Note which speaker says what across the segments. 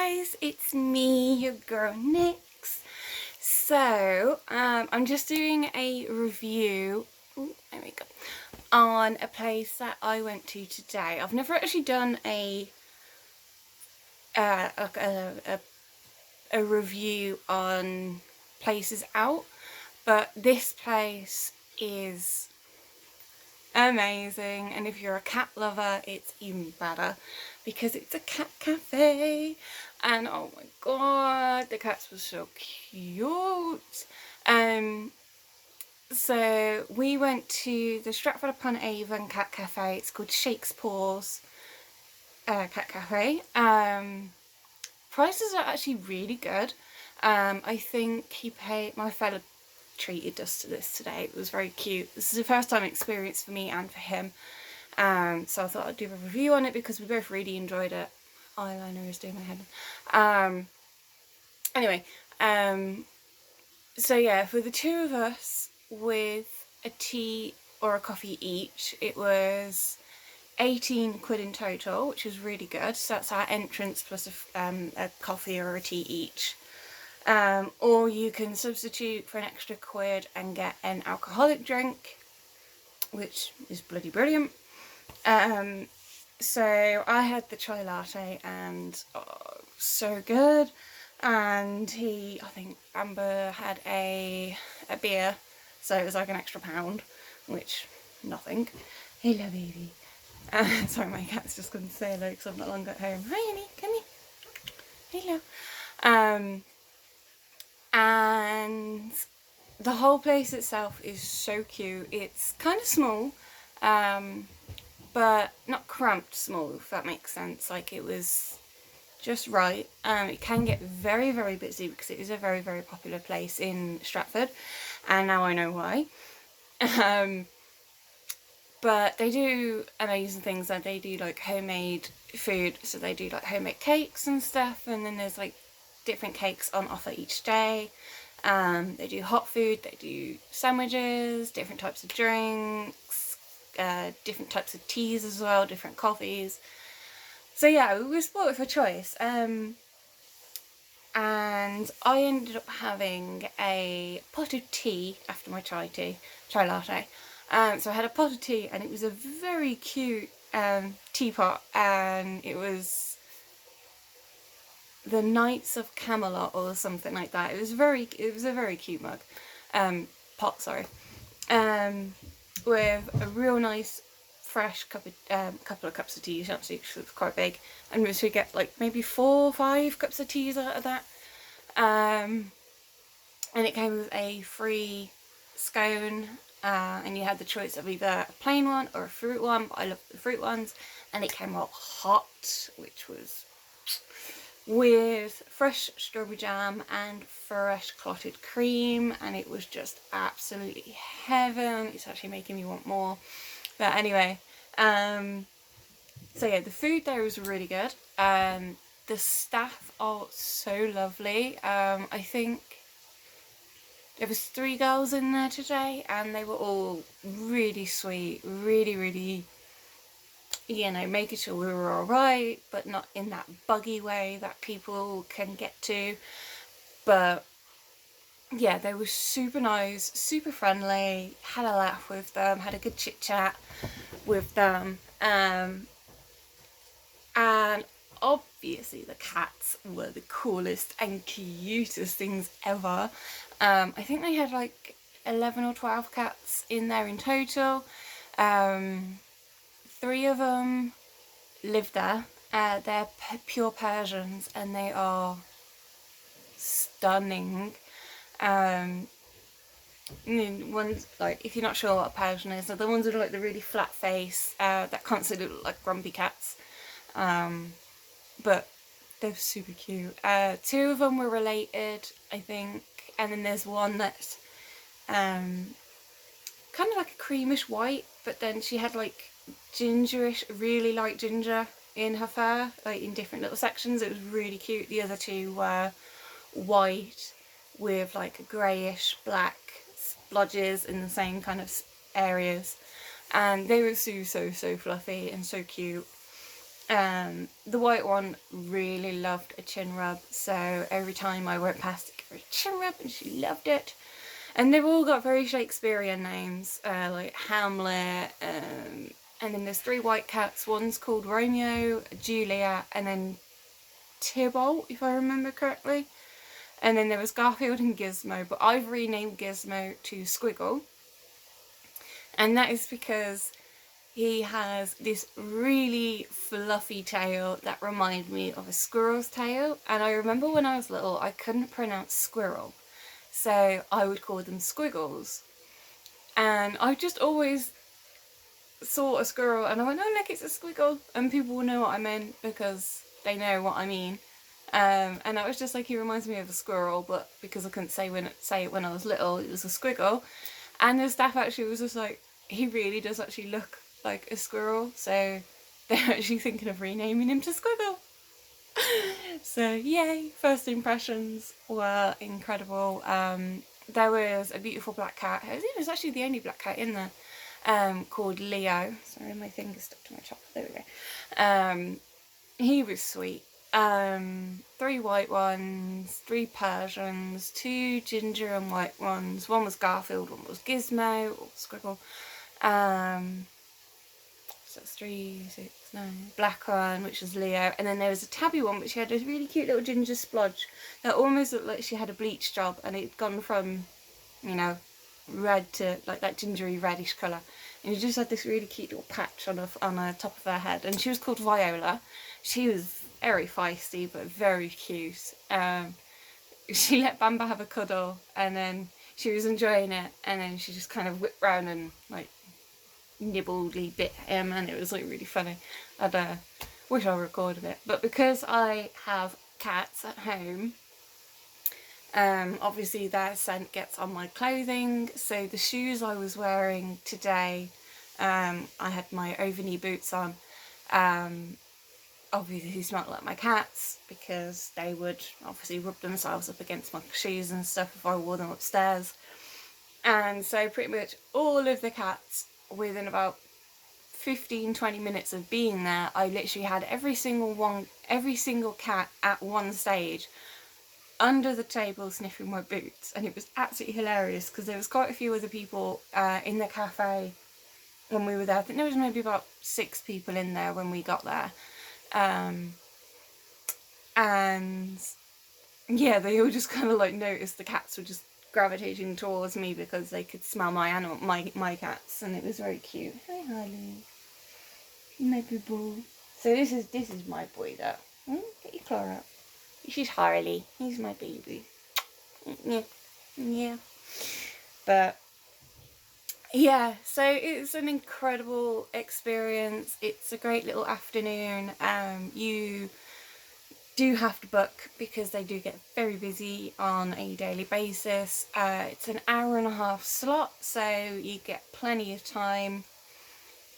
Speaker 1: guys, it's me, your girl Nyx. So, I'm just doing a review, there we go, on a place that I went to today. I've never actually done a review on places out, but this place is amazing, and if you're a cat lover it's even better because it's a cat cafe, and oh my god, the cats were so cute. So we went to the Stratford upon Avon cat cafe. It's called Shakespaw's cat cafe. Prices are actually really good. I think my fellow treated us to this today. It was very cute. This is a first time experience for me and for him. So I thought I'd do a review on it because we both really enjoyed it. Eyeliner is doing my head. Anyway, so yeah, for the two of us with a tea or a coffee each, it was 18 quid in total, which is really good. So that's our entrance plus a coffee or a tea each. Or you can substitute for an extra quid and get an alcoholic drink, which is bloody brilliant. So I had the chai latte, and so good. And I think Amber had a beer, so it was like an extra £1, which, nothing. Hello baby. Sorry, my cat's just going to say hello because I'm no longer at home. Hi Annie, come here. Hello. And the whole place itself is so cute. It's kind of small, but not cramped small, if that makes sense. Like, it was just right. It can get very, very busy because it is a very, very popular place in Stratford, and now I know why. But they do amazing things. Like, they do like homemade food, so they do like homemade cakes and stuff, and then there's like different cakes on offer each day. They do hot food, they do sandwiches, different types of drinks, different types of teas as well, different coffees. So yeah, we were spoiled for choice. And I ended up having a pot of tea after my chai latte. So I had a pot of tea, and it was a very cute teapot, and it was the Knights of Camelot or something like that. It was a very cute mug, pot, sorry, with a real nice fresh couple of cups of tea. Actually, it was quite big, and we get like maybe 4 or 5 cups of teas out of that. And it came with a free scone, and you had the choice of either a plain one or a fruit one, but I love the fruit ones, and it came out hot, which was with fresh strawberry jam and fresh clotted cream, and it was just absolutely heaven. It's actually making me want more. But anyway, so yeah, the food there was really good. The staff are so lovely. I think there was 3 girls in there today, and they were all really sweet, really, you know, making sure we were alright, but not in that buggy way that people can get to. But yeah, they were super nice, super friendly, had a laugh with them, had a good chit chat with them, and obviously the cats were the coolest and cutest things ever. I think they had like 11 or 12 cats in there in total. 3 of them live there. They're pure Persians, and they are stunning. Ones, like, if you're not sure what a Persian is, they're the ones with like the really flat face that constantly look like grumpy cats. But they're super cute. 2 of them were related, I think, and then there's one that's kind of like a creamish white, but then she had like gingerish, really light ginger in her fur, like in different little sections. It was really cute. The other 2 were white with like greyish black splodges in the same kind of areas, and they were so fluffy and so cute. The white one really loved a chin rub, so every time I went past it, give her a chin rub, and she loved it. And they've all got very Shakespearean names, like Hamlet, and then there's 3 white cats. One's called Romeo, Juliet, and then Tybalt, if I remember correctly. And then there was Garfield and Gizmo, but I've renamed Gizmo to Squiggle. And that is because he has this really fluffy tail that reminded me of a squirrel's tail. And I remember when I was little, I couldn't pronounce squirrel, so I would call them squiggles. And I just always saw a squirrel and I went, oh look, it's a squiggle. And people will know what I meant because they know what I mean. And I was just like, he reminds me of a squirrel, but because I couldn't say it when I was little, it was a squiggle. And the staff actually was just like, he really does actually look like a squirrel, so they're actually thinking of renaming him to Squiggle. So yay, first impressions were incredible. There was a beautiful black cat. I think it was actually the only black cat in there, called Leo. Sorry, my finger's stuck to my chocolate. There we go. He was sweet. 3 white ones, 3 Persians, 2 ginger and white ones. One was Garfield, one was Gizmo or Squiggle. So it's 3, 6, 9. Black one, which was Leo, and then there was a tabby one, which had a really cute little ginger splodge that almost looked like she had a bleach job, and it'd gone from, you know, red to like that gingery reddish colour, and she just had this really cute little patch on the top of her head, and she was called Viola. She was very feisty but very cute. She let Bamba have a cuddle, and then she was enjoying it, and then she just kind of whipped round and like nibbledy bit him, and it was like really funny. I'd wish I recorded it, but because I have cats at home, obviously their scent gets on my clothing. So the shoes I was wearing today, I had my over-knee boots on, obviously smelled like my cats because they would obviously rub themselves up against my shoes and stuff if I wore them upstairs. And so pretty much all of the cats, within about 15-20 minutes of being there, I literally had every single cat at one stage under the table sniffing my boots, and it was absolutely hilarious because there was quite a few other people in the cafe when we were there. I think there was maybe about 6 people in there when we got there, and yeah, they all just kind of like noticed the cats were just gravitating towards me because they could smell my cats, and it was very cute. Hi Harley, my good boy. So this is my boy though. Get your claw out. This is Harley. He's my baby. Yeah. But yeah, so it's an incredible experience. It's a great little afternoon. You do have to book because they do get very busy on a daily basis. It's an hour-and-a-half slot, so you get plenty of time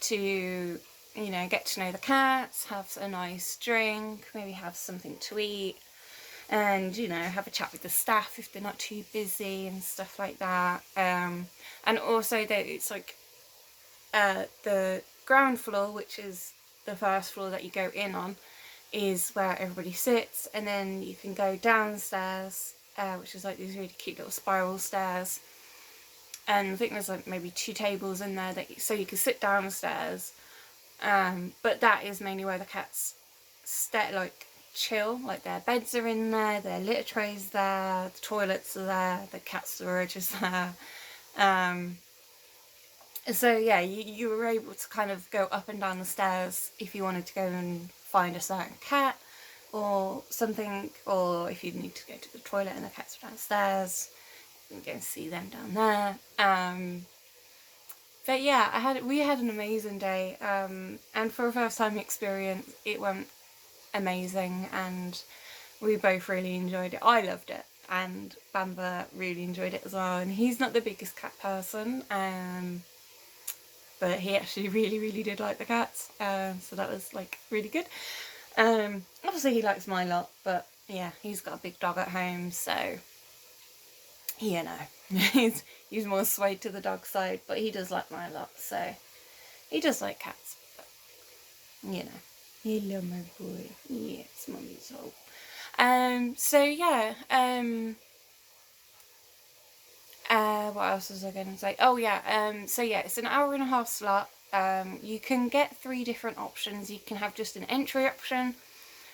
Speaker 1: to, you know, get to know the cats, have a nice drink, maybe have something to eat, and, you know, have a chat with the staff if they're not too busy and stuff like that. And also it's like the ground floor, which is the first floor that you go in on, is where everybody sits, and then you can go downstairs, which is like these really cute little spiral stairs, and I think there's like maybe 2 tables in there so you can sit downstairs, but that is mainly where the cats chill. Like their beds are in there, their litter trays there, the toilets are there, the cat storage is there. So yeah, you were able to kind of go up and down the stairs if you wanted to go and find a certain cat or something, or if you need to go to the toilet and the cats are downstairs, you can go and see them down there. But yeah, we had an amazing day, and for a first time experience it went amazing, and we both really enjoyed it. I loved it, and Bamba really enjoyed it as well, and he's not the biggest cat person, but he actually really did like the cats, so that was like really good. Obviously he likes my lot, but yeah, he's got a big dog at home, so you know, he's more swayed to the dog side, but he does like my lot, so he does like cats, but you know. Hello, my boy. Yes, mummy's home. So yeah, what else was I going to say? Oh yeah, so yeah, it's an hour-and-a-half slot. You can get 3 different options. You can have just an entry option,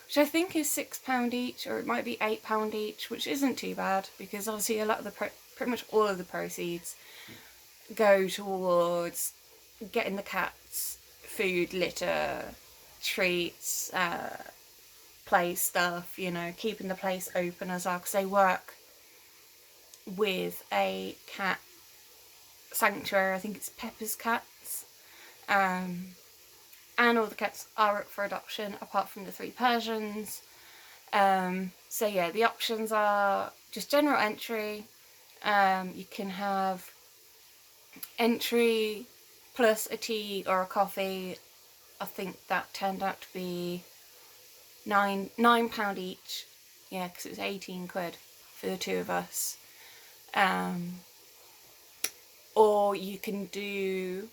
Speaker 1: which I think is £6 each, or it might be £8 each, which isn't too bad, because obviously a lot of the pretty much all of the proceeds go towards getting the cats food, litter, treats, play stuff, you know, keeping the place open as well, because they work with a cat sanctuary. I think it's Pepper's Cats. And all the cats are up for adoption apart from the 3 Persians. So yeah, the options are just general entry. You can have entry plus a tea or a coffee. I think that turned out to be £9 each. Yeah, because it was 18 quid for the 2 of us. Or you can do,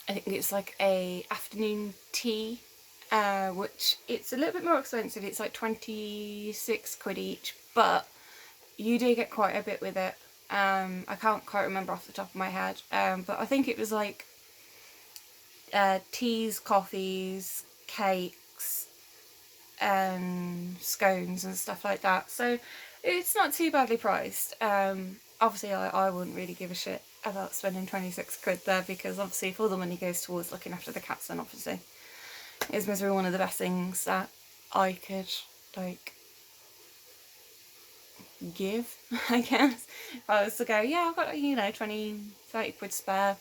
Speaker 1: I think it's like a afternoon tea, which it's a little bit more expensive. It's like 26 quid each, but you do get quite a bit with it. I can't quite remember off the top of my head, but I think it was like teas, coffees, cakes, scones and stuff like that. So it's not too badly priced. Obviously I wouldn't really give a shit about spending 26 quid there, because obviously if all the money goes towards looking after the cats, then obviously it's misery one of the best things that I could like give, I guess. If I was to go, yeah, I've got, you know, 20-30 quid spare,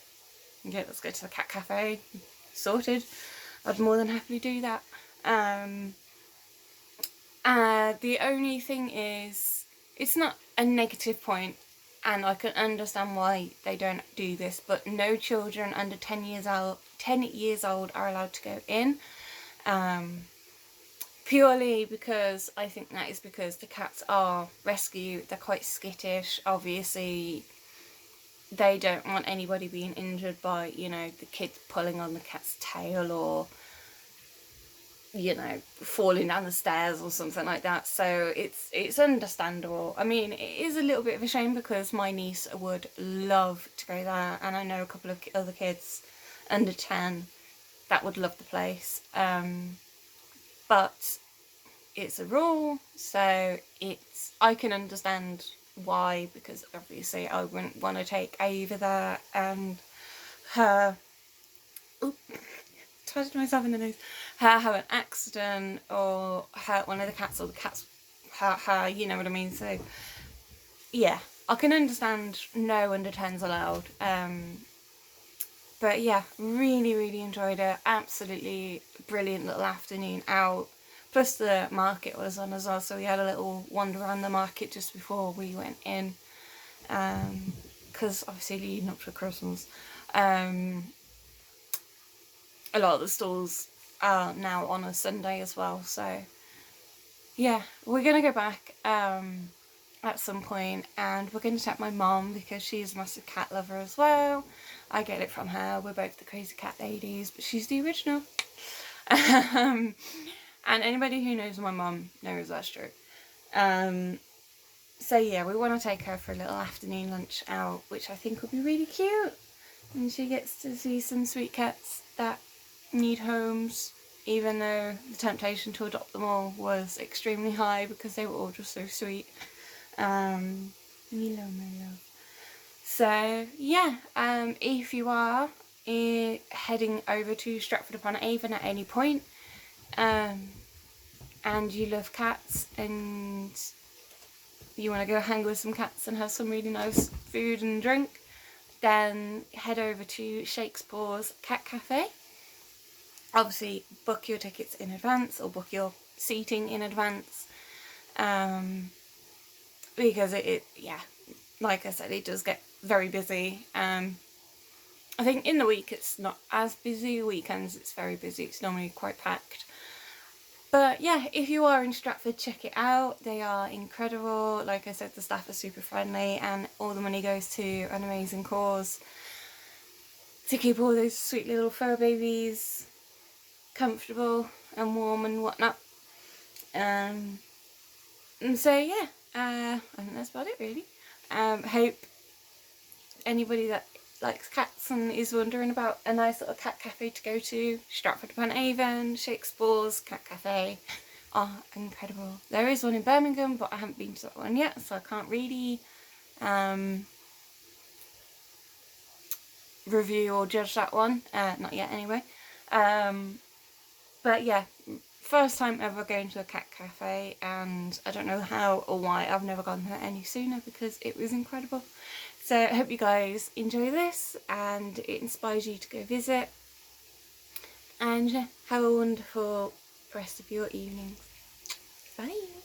Speaker 1: okay, let's go to the cat cafe, sorted, I'd more than happily do that. The only thing is, it's not a negative point, and I can understand why they don't do this, but no children under 10 years old are allowed to go in. Purely because I think that is because the cats are rescue, they're quite skittish. Obviously they don't want anybody being injured by, you know, the kids pulling on the cat's tail, or, you know, falling down the stairs or something like that. So it's understandable. I mean, it is a little bit of a shame, because my niece would love to go there, and I know a couple of other kids under 10 that would love the place. But it's a rule, so I can understand why, because obviously I wouldn't want to take Ava there and her, touched myself in the nose, her have an accident, or hurt one of the cats, or the cats hurt her, you know what I mean. So yeah, I can understand no under 10s allowed. But yeah, really enjoyed it. Absolutely brilliant little afternoon out. Plus the market was on as well, so we had a little wander around the market just before we went in. Because obviously leading up to Christmas, a lot of the stalls are now on a Sunday as well. So yeah, we're going to go back at some point, and we're going to take my mom, because she's a massive cat lover as well. I get it from her. We're both the crazy cat ladies, but she's the original. And anybody who knows my mum knows that's true. So yeah, we want to take her for a little afternoon lunch out, which I think will be really cute. And she gets to see some sweet cats that need homes, even though the temptation to adopt them all was extremely high, because they were all just so sweet. Milo, my love. So yeah, if you are heading over to Stratford upon Avon at any point, and you love cats and you want to go hang with some cats and have some really nice food and drink, then head over to Shakespaw's Cat Cafe. Obviously book your tickets in advance, or book your seating in advance, because it yeah, like I said, it does get very busy. I think in the week it's not as busy, weekends it's very busy, it's normally quite packed. But yeah, if you are in Stratford, check it out. They are incredible. Like I said, the staff are super friendly, and all the money goes to an amazing cause to keep all those sweet little fur babies comfortable and warm and whatnot. And so yeah, I think that's about it really. Hope anybody that likes cats and is wondering about a nice little cat cafe to go to, Stratford upon Avon, Shakespaws cat cafe are incredible. There is one in Birmingham, but I haven't been to that one yet, so I can't really review or judge that one, not yet anyway. But yeah, first time ever going to a cat cafe, and I don't know how or why I've never gone there any sooner, because it was incredible. So I hope you guys enjoy this and it inspires you to go visit, and have a wonderful rest of your evenings. Bye.